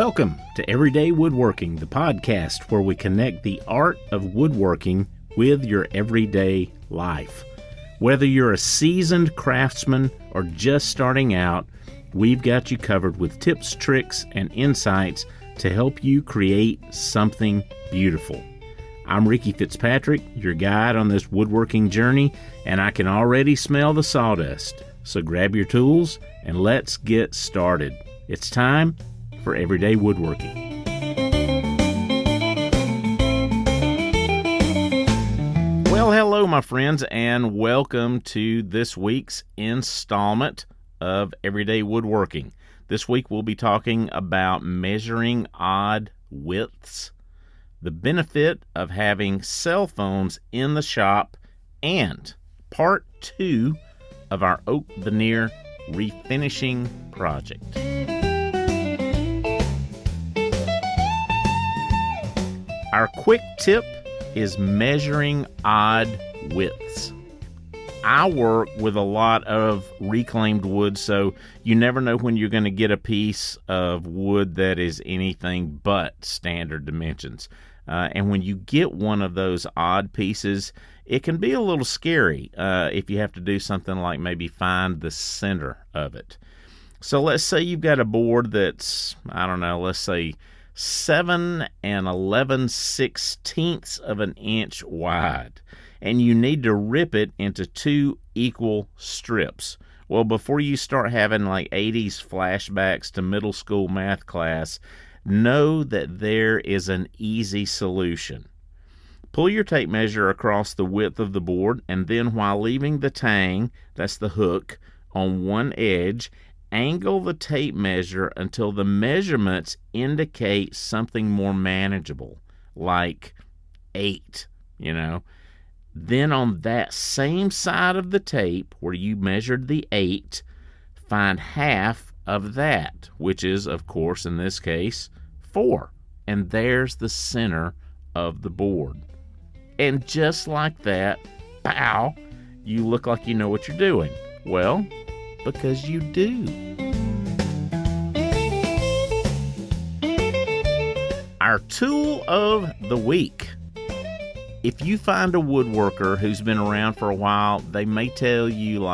Welcome to Everyday Woodworking, the podcast where we connect the art of woodworking with your everyday life. Whether you're a seasoned craftsman or just starting out, we've got you covered with tips, tricks, and insights to help you create something beautiful. I'm Ricky Fitzpatrick, your guide on this woodworking journey, and I can already smell the sawdust. So grab your tools and let's get started. It's time for Everyday Woodworking. Well, hello, my friends, and welcome to this week's installment of Everyday Woodworking. This week we'll be talking about measuring odd widths, the benefit of having cell phones in the shop, and part 2 of our oak veneer refinishing project. Our quick tip is measuring odd widths. I work with a lot of reclaimed wood, so you never know when you're going to get a piece of wood that is anything but standard dimensions. And when you get one of those odd pieces, it can be a little scary if you have to do something like maybe find the center of it. So let's say you've got a board that's, let's say 7 11/16 of an inch wide, and you need to rip it into 2 equal strips. Well, before you start having like 80s flashbacks to middle school math class, know that there is an easy solution. Pull your tape measure across the width of the board, and then while leaving the tang, that's the hook, on one edge, angle the tape measure until the measurements indicate something more manageable, like 8, Then on that same side of the tape where you measured the 8, find half of that, which is, of course, in this case, 4. And there's the center of the board. And just like that, pow, you look like you know what you're doing. Well, because you do. Our tool of the week. If you find a woodworker who's been around for a while, they may tell you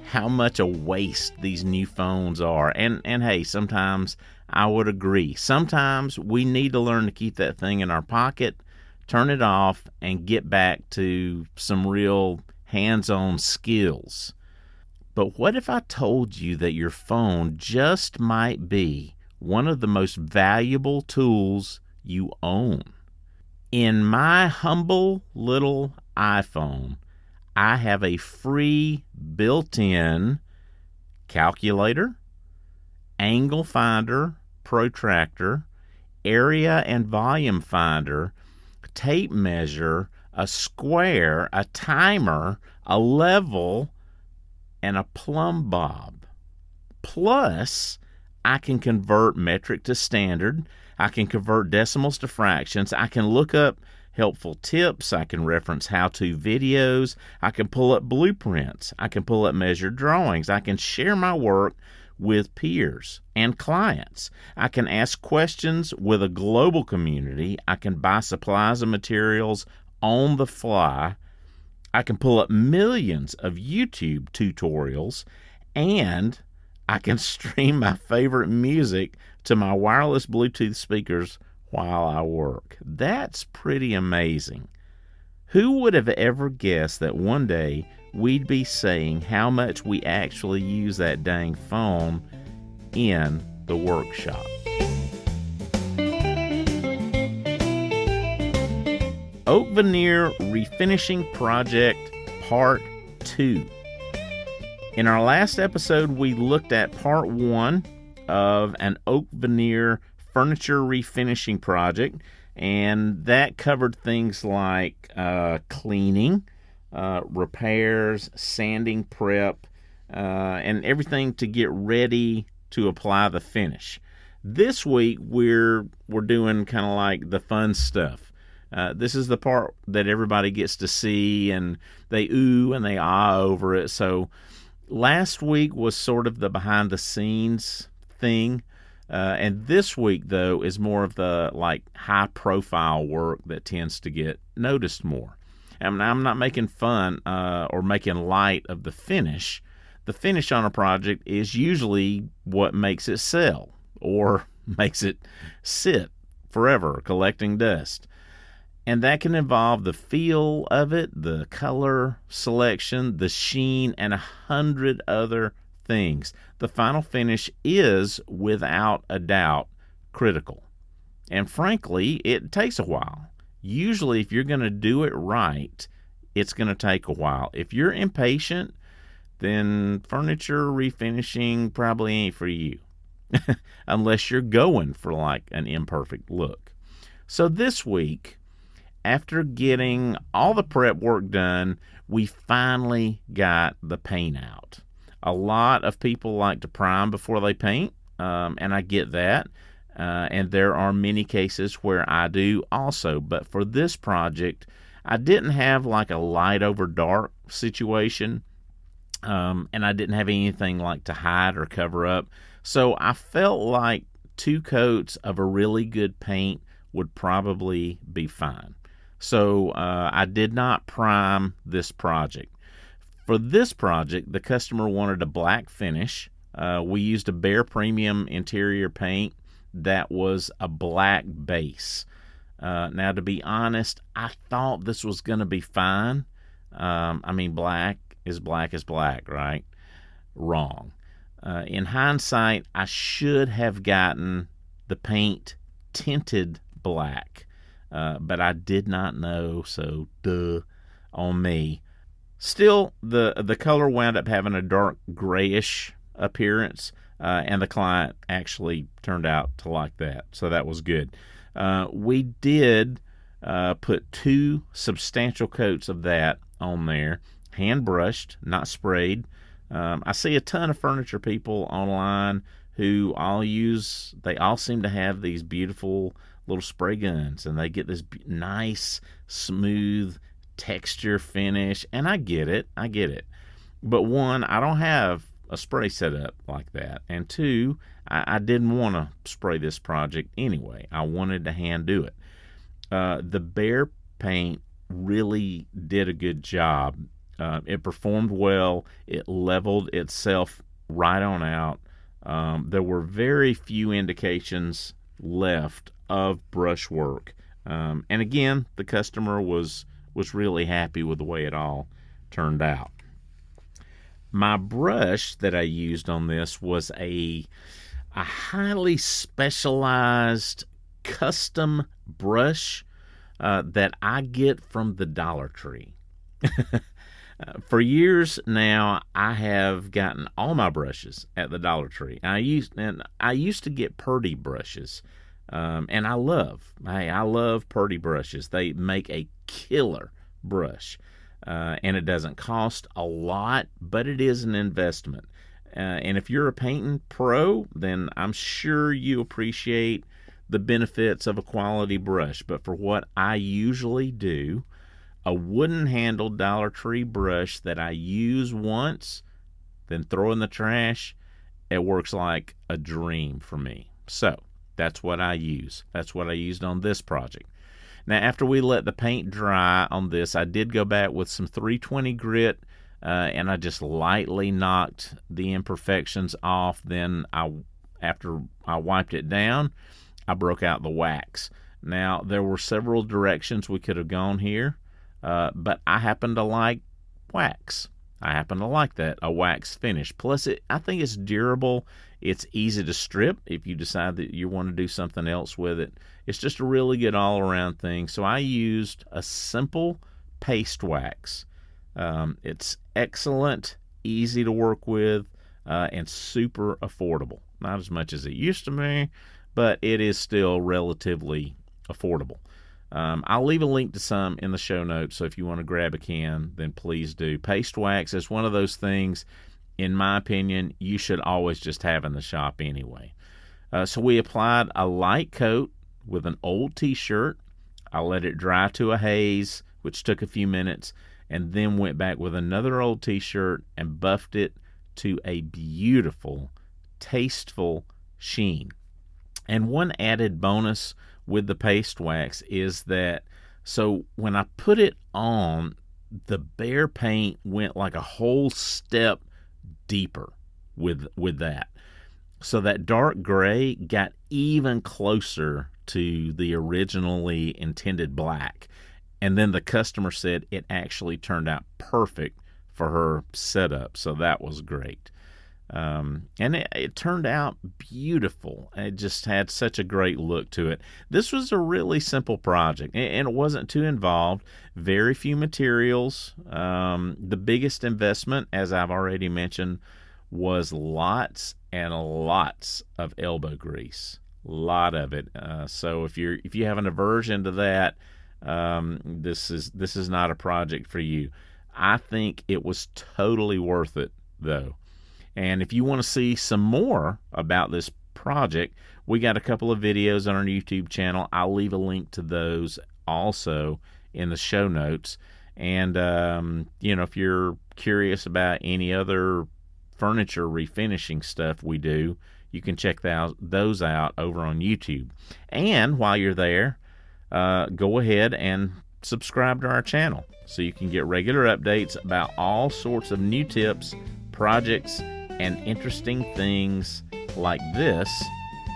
how much a waste these new phones are. And hey, sometimes I would agree. Sometimes we need to learn to keep that thing in our pocket, turn it off, and get back to some real hands-on skills. But what if I told you that your phone just might be one of the most valuable tools you own? In my humble little iPhone, I have a free built-in calculator, angle finder, protractor, area and volume finder, tape measure, a square, a timer, a level, and a plumb bob. Plus, I can convert metric to standard. I can convert decimals to fractions. I can look up helpful tips. I can reference how-to videos. I can pull up blueprints. I can pull up measured drawings. I can share my work with peers and clients. I can ask questions with a global community. I can buy supplies and materials on the fly. I can pull up millions of YouTube tutorials, and I can stream my favorite music to my wireless Bluetooth speakers while I work. That's pretty amazing. Who would have ever guessed that one day we'd be saying how much we actually use that dang phone in the workshop? Oak Veneer Refinishing Project Part 2. In our last episode, we looked at Part 1 of an oak veneer furniture refinishing project, and that covered things like cleaning, repairs, sanding prep, and everything to get ready to apply the finish. This week, we're doing kind of like the fun stuff. This is the part that everybody gets to see, and they ooh and they ah over it. So last week was sort of the behind-the-scenes thing. And this week, though, is more of the high-profile work that tends to get noticed more. And I'm not making fun or making light of the finish. The finish on a project is usually what makes it sell or makes it sit forever collecting dust. And that can involve the feel of it, the color selection, the sheen, and 100 other things. The final finish is, without a doubt, critical. And frankly, it takes a while. Usually, if you're going to do it right, it's going to take a while. If you're impatient, then furniture refinishing probably ain't for you. Unless you're going for an imperfect look. So this week, after getting all the prep work done, we finally got the paint out. A lot of people like to prime before they paint, and I get that. And there are many cases where I do also. But for this project, I didn't have a light over dark situation, and I didn't have anything to hide or cover up. So I felt like 2 coats of a really good paint would probably be fine. So I did not prime this project. For this project, the customer wanted a black finish. We used a Behr Premium interior paint that was a black base. Now, to be honest, I thought this was going to be fine. Black is black, right? Wrong. In hindsight, I should have gotten the paint tinted black, but I did not know, so duh on me. Still, the color wound up having a dark grayish appearance, and the client actually turned out to like that, so that was good. We did put 2 substantial coats of that on there, hand brushed, not sprayed. I see a ton of furniture people online who they all seem to have these beautiful little spray guns, and they get this nice, smooth texture finish, and I get it. But 1, I don't have a spray set up like that, and 2, I didn't want to spray this project anyway. I wanted to hand do it. The Behr paint really did a good job. It performed well. It leveled itself right on out. There were very few indications left of brushwork. And again, the customer was really happy with the way it all turned out. My brush that I used on this was a highly specialized custom brush that I get from the Dollar Tree. For years now, I have gotten all my brushes at the Dollar Tree. I used to get Purdy brushes, and I love Purdy brushes. They make a killer brush, and it doesn't cost a lot, but it is an investment. And if you're a painting pro, then I'm sure you appreciate the benefits of a quality brush. But for what I usually do, a wooden-handled Dollar Tree brush that I use once, then throw in the trash, it works like a dream for me. So that's what I use. That's what I used on this project. Now, after we let the paint dry on this, I did go back with some 320 grit, and I just lightly knocked the imperfections off. Then, after I wiped it down, I broke out the wax. Now, there were several directions we could have gone here. But I happen to like wax. I happen to like that, a wax finish. Plus, I think it's durable. It's easy to strip if you decide that you want to do something else with it. It's just a really good all-around thing. So I used a simple paste wax. It's excellent, easy to work with, and super affordable. Not as much as it used to be, but it is still relatively affordable. I'll leave a link to some in the show notes, so if you want to grab a can, then please do. Paste wax is one of those things, in my opinion, you should always just have in the shop anyway. So we applied a light coat with an old t-shirt. I let it dry to a haze, which took a few minutes, and then went back with another old t-shirt and buffed it to a beautiful, tasteful sheen. And one added bonus with the paste wax is that, so when I put it on, the Behr paint went like a whole step deeper with that. So that dark gray got even closer to the originally intended black. And then the customer said it actually turned out perfect for her setup. So that was great. And it turned out beautiful. It just had such a great look to it. This was a really simple project, and it wasn't too involved. Very few materials. The biggest investment, as I've already mentioned, was lots and lots of elbow grease. A lot of it. So if you have an aversion to that, this is not a project for you. I think it was totally worth it, though. And if you want to see some more about this project, we got a couple of videos on our YouTube channel. I'll leave a link to those also in the show notes. And, if you're curious about any other furniture refinishing stuff we do, you can check those out over on YouTube. And while you're there, go ahead and subscribe to our channel so you can get regular updates about all sorts of new tips, projects, and interesting things like this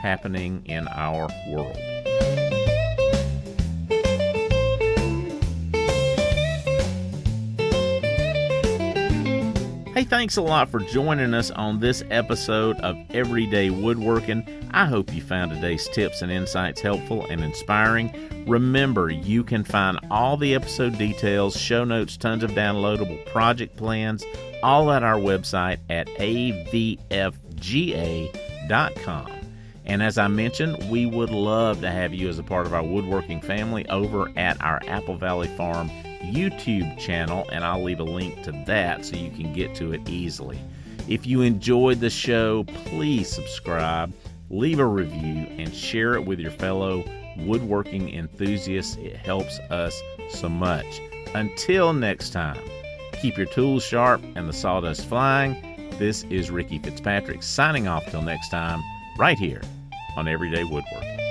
happening in our world. Hey, thanks a lot for joining us on this episode of Everyday Woodworking. I hope you found today's tips and insights helpful and inspiring. Remember, you can find all the episode details, show notes, tons of downloadable project plans, all at our website at avfga.com. And as I mentioned, we would love to have you as a part of our woodworking family over at our Apple Valley Farm YouTube channel, and I'll leave a link to that so you can get to it easily. If you enjoyed the show, please subscribe, leave a review, and share it with your fellow woodworking enthusiasts. It helps us so much. Until next time, keep your tools sharp and the sawdust flying. This is Ricky Fitzpatrick signing off till next time, right here on Everyday Woodworking.